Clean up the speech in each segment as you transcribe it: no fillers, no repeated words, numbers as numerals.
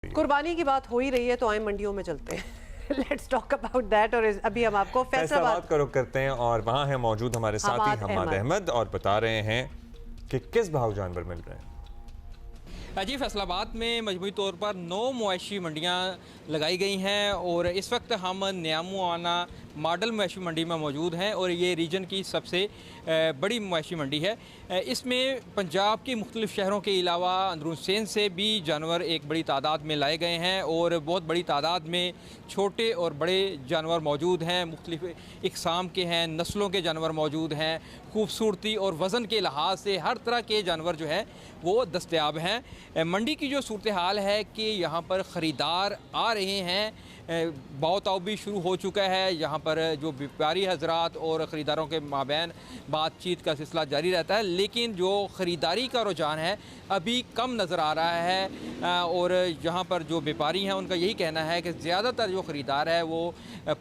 कुर्बानी की बात हो ही रही है तो आए मंडियों में चलते हैं। Let's talk about that. और अभी हम आपको फैसलाबाद का रुख करते हैं और वहाँ है मौजूद हमारे साथी हमाद अहमद और बता रहे हैं कि किस भाव जानवर मिल रहे हैं। जी, फैसलाबाद में मजमूई तौर पर 9 मवेशी मंडियाँ लगाई गई हैं और इस वक्त हम न्यामुआना मॉडल मवेशी मंडी में मौजूद हैं और ये रीजन की सबसे बड़ी मवेशी मंडी है। इसमें पंजाब के मुख्तलिफ़ शहरों के अलावा अंदरून सिंध से भी जानवर एक बड़ी तादाद में लाए गए हैं और बहुत बड़ी तादाद में छोटे और बड़े जानवर मौजूद हैं। मुख्तलिफ़ इक़साम के हैं, नस्लों के जानवर मौजूद हैं। खूबसूरती और वज़न के लिहाज से हर तरह के जानवर जो है वो दस्तयाब हैं। मंडी की जो सूरत हाल है कि यहाँ पर ख़रीदार आ रहे हैं, भाव भी शुरू हो चुका है। यहाँ पर जो व्यापारी हजरात और ख़रीदारों के माबैन बातचीत का सिलसिला जारी रहता है, लेकिन जो ख़रीदारी का रुझान है अभी कम नज़र आ रहा है। और यहाँ पर जो व्यापारी हैं उनका यही कहना है कि ज़्यादातर जो ख़रीदार है वो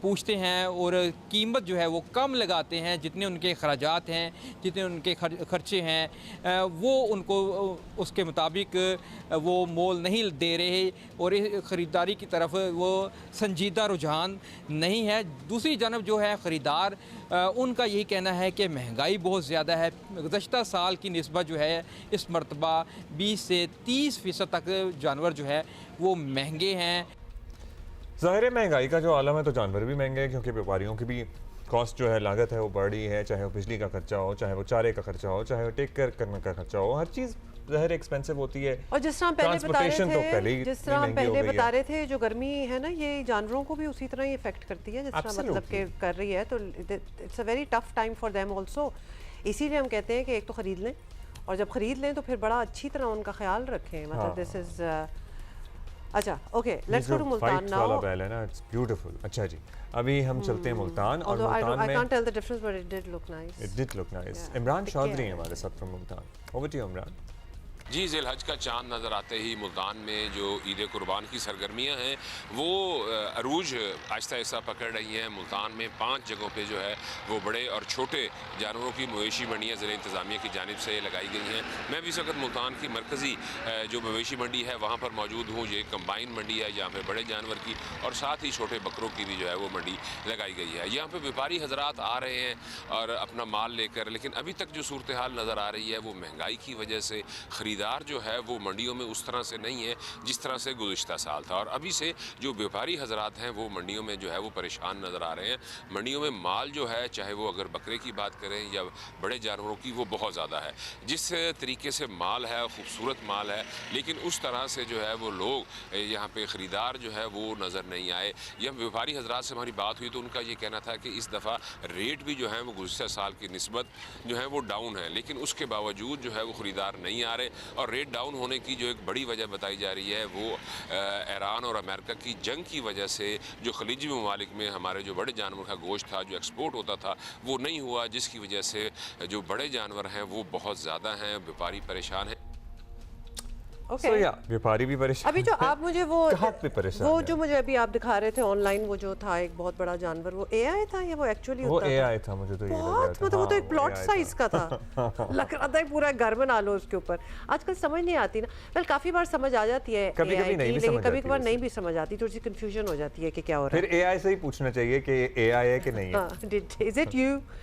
पूछते हैं और कीमत जो है वो कम लगाते हैं। जितने उनके खर्चात हैं, जितने उनके खर्चे हैं, वो उनको उसके मुताबिक वो मोल नहीं दे रहे और ख़रीदारी की तरफ वो संजीदा रुझान नहीं है। दूसरी जानब जो है ख़रीदार, उनका यही कहना है कि महंगाई बहुत ज़्यादा है। गुज़श्ता साल की निस्बत जो है इस मरतबा 20 से 30% तक जानवर जो है वो महंगे हैं। ज़ाहिर है महंगाई का जो आलम है तो जानवर भी महंगे हैं, क्योंकि व्यापारियों की भी कॉस्ट जो है, लागत है वो बढ़ी है। चाहे वो बिजली का खर्चा हो, चाहे वो चारे का खर्चा हो, चाहे वो टेक केयर करने का खर्चा हो, हर चीज़ ज़ाहिर एक्सपेंसिव होती है। और जिस तरह हम पहले बता रहे थे जो गर्मी है ना, ये जानवरों को भी उसी तरह ही इफेक्ट करती है जिस तरह मतलब के कर रही है। तो it's a very tough time for them also. इसीलिए हम कहते हैं कि एक तो ख़रीद लें और जब ख़रीद लें तो फिर बड़ा अच्छी तरह उनका ख्याल रखें। मतलब दिस इज़ अच्छा, okay, let's go to Multan now. वाला बैल है ना, इट्स ब्यूटीफुल। अच्छा जी, अभी हम चलते हैं मुल्तान और मुल्तान में I can't tell the difference but it did look nice. It did look nice. Imran Chaudhary हैं हमारे साथ from Multan. Over to you Imran. जी, ज़िलहज का चांद नज़र आते ही मुल्तान में जो ईद कुर्बान की सरगर्मियाँ हैं वो अरूज आहिस्ता आहिस्ता पकड़ रही हैं। मुल्तान में 5 जगहों पे जो है वो बड़े और छोटे जानवरों की मवेशी मंडियाँ ज़िला इंतज़ामिया की जानिब से लगाई गई हैं। मैं भी इस वक्त मुल्तान की मरकज़ी जो मवेशी मंडी है वहाँ पर मौजूद हूँ। ये कंबाइन मंडी है जहाँ पर बड़े जानवर की और साथ ही छोटे बकरों की भी जो है वो मंडी लगाई गई है। यहाँ पर व्यापारी हजरात आ रहे हैं और अपना माल लेकर, लेकिन अभी तक जो सूरत हाल नज़र आ रही है वो महंगाई की वजह से खरीदार जो है वो मंडियों में उस तरह से नहीं है जिस तरह से गुज़िश्ता साल था। और अभी से जो व्यापारी हजरात हैं वो मंडियों में जो है वो परेशान नज़र आ रहे हैं। मंडियों में माल जो है, चाहे वो अगर बकरे की बात करें या बड़े जानवरों की, वो बहुत ज़्यादा है। जिस तरीके से माल है, खूबसूरत माल है, लेकिन उस तरह से जो है वो लोग यहाँ पे ख़रीदार जो है वो नज़र नहीं आए। यह व्यापारी हजरात से हमारी बात हुई तो उनका ये कहना था कि इस दफ़ा रेट भी जो है वो गुज़श्ता साल की निस्बत जो है वो डाउन है, लेकिन उसके बावजूद जो है वो ख़रीदार नहीं आ रहे। और रेट डाउन होने की जो एक बड़ी वजह बताई जा रही है वो ईरान और अमेरिका की जंग की वजह से जो खलीजी ममालिक में हमारे जो बड़े जानवर का गोश्त था जो एक्सपोर्ट होता था वो नहीं हुआ, जिसकी वजह से जो बड़े जानवर हैं वो बहुत ज़्यादा हैं। व्यापारी परेशान हैं। Okay. व्यापारी भी परेशान। अभी जो आप मुझे वो जो मुझे अभी आप दिखा रहे थे ऑनलाइन, वो जो था एक बहुत बड़ा जानवर, वो एआई था या वो एक्चुअली वो एआई था? मुझे तो ये लग रहा था। मतलब वो तो एक प्लॉट साइज का था। लग रहा था पूरा घर बना लो उसके ऊपर। आजकल समझ नहीं आती ना, वेल काफी बार समझ आ जाती है एआई की, लेकिन कभी कभार नहीं भी समझ आती, थोड़ी सी कंफ्यूजन हो जाती है कि क्या हो रहा है। फिर एआई से ही पूछना चाहिए कि एआई है कि नहीं है। Is it you?